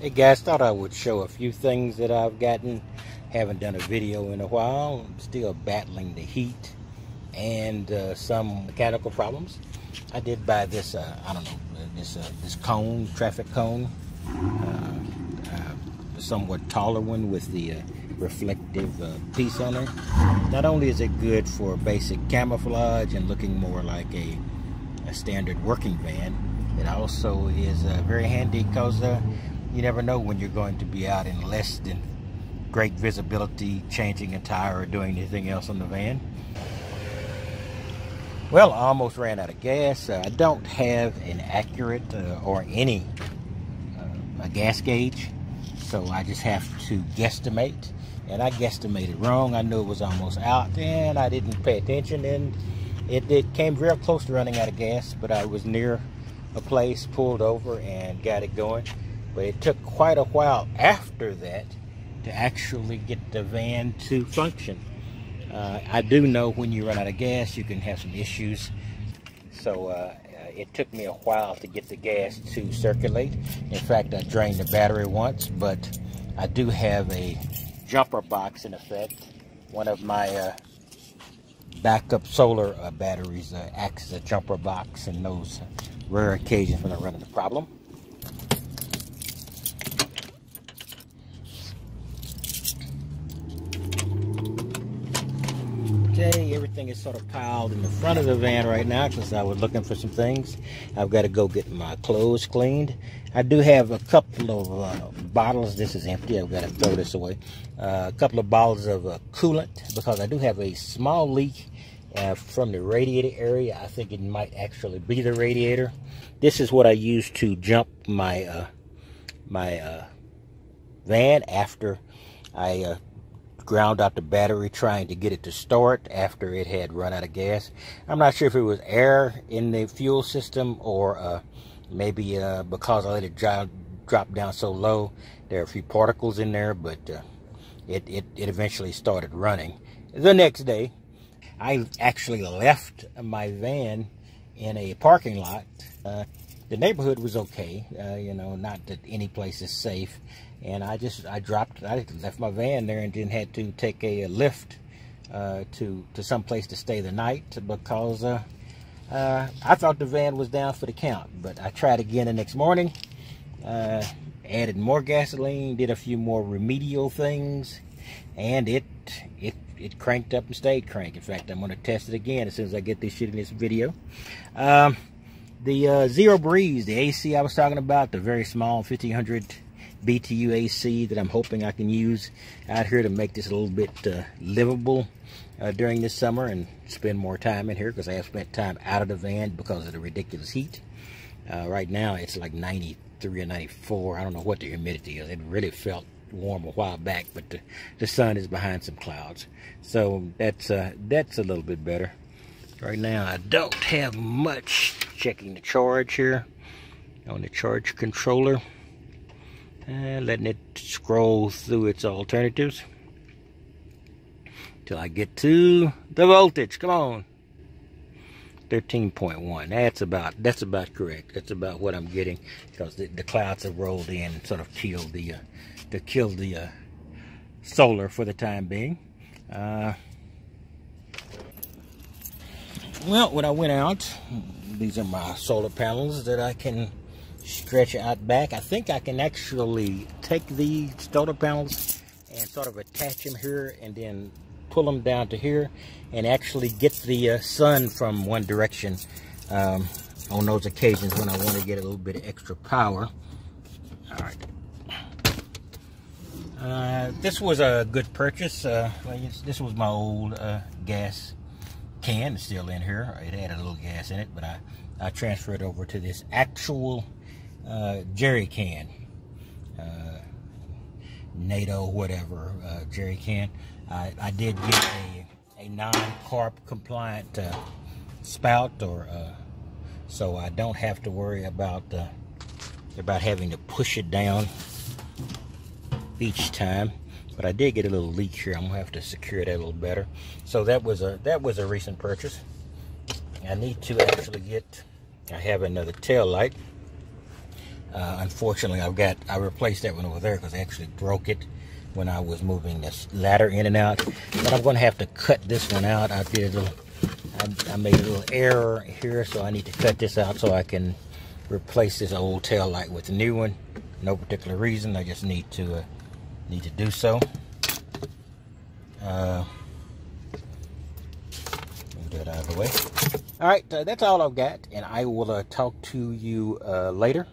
Hey guys, thought I would show a few things that I've gotten. Haven't done a video in a while. I'm still battling the heat and some mechanical problems. I did buy this, I don't know, this cone, traffic cone, somewhat taller one with the reflective piece on it. Not only is it good for basic camouflage and looking more like a standard working van, it also is very handy because you never know when you're going to be out in less than great visibility, changing a tire or doing anything else on the van. Well, I almost ran out of gas. I don't have an accurate or any a gas gauge, so I just have to guesstimate. And I guesstimated wrong. I knew it was almost out, and I didn't pay attention, and it came real close to running out of gas, but I was near a place, pulled over, and got it going. But it took quite a while after that to actually get the van to function. I do know when you run out of gas, you can have some issues. So it took me a while to get the gas to circulate. In fact, I drained the battery once, but I do have a jumper box in effect. One of my backup solar batteries acts as a jumper box in those rare occasions when I run into a problem. Okay, everything is sort of piled in the front of the van right now because I was looking for some things. I've got to go get my clothes cleaned. I do have a couple of bottles. This is empty. I've got to throw this away. A couple of bottles of coolant because I do have a small leak from the radiator area. I think it might actually be the radiator. This is what I use to jump my van after I ground out the battery trying to get it to start after it had run out of gas. I'm not sure if it was air in the fuel system or maybe because I let it drop down so low, there are a few particles in there, but it eventually started running. The next day, I actually left my van in a parking lot. The neighborhood was okay, you know, not that any place is safe. And I left my van there and then had to take a lift to some place to stay the night because I thought the van was down for the count. But I tried again the next morning, added more gasoline, did a few more remedial things, and it cranked up and stayed cranked. In fact, I'm going to test it again as soon as I get this shit in this video. The Zero Breeze, the AC I was talking about, the very small 1500 BTU AC that I'm hoping I can use out here to make this a little bit livable during this summer and spend more time in here, because I have spent time out of the van because of the ridiculous heat. Right now it's like 93 or 94. I don't know what the humidity is. It really felt warm a while back, but the sun is behind some clouds, so that's a little bit better. Right now I don't have much. Checking the charge here on the charge controller and letting it scroll through its alternatives till I get to the voltage. Come on, 13.1. That's about correct. That's about what I'm getting, because the clouds have rolled in and sort of killed the solar for the time being. Well, when I went out, these are my solar panels that I can stretch out back. I think I can actually take the solar panels and sort of attach them here and then pull them down to here and actually get the sun from one direction on those occasions when I want to get a little bit of extra power. All right. This was a good purchase. This was my old gas can. It's still in here. It had a little gas in it, but I transferred over to this actual jerry can, NATO whatever jerry can. I did get a non-carb compliant spout, or so I don't have to worry about having to push it down each time. But I did get a little leak here. I'm gonna have to secure that a little better. So that was a recent purchase. I need to actually get. I have another tail light. Unfortunately, I replaced that one over there because I actually broke it when I was moving this ladder in and out. But I'm going to have to cut this one out. I made a little error here, so I need to cut this out so I can replace this old tail light with a new one. No particular reason. I just need to do so. Move that out of the way. All right, that's all I've got, and I will talk to you later.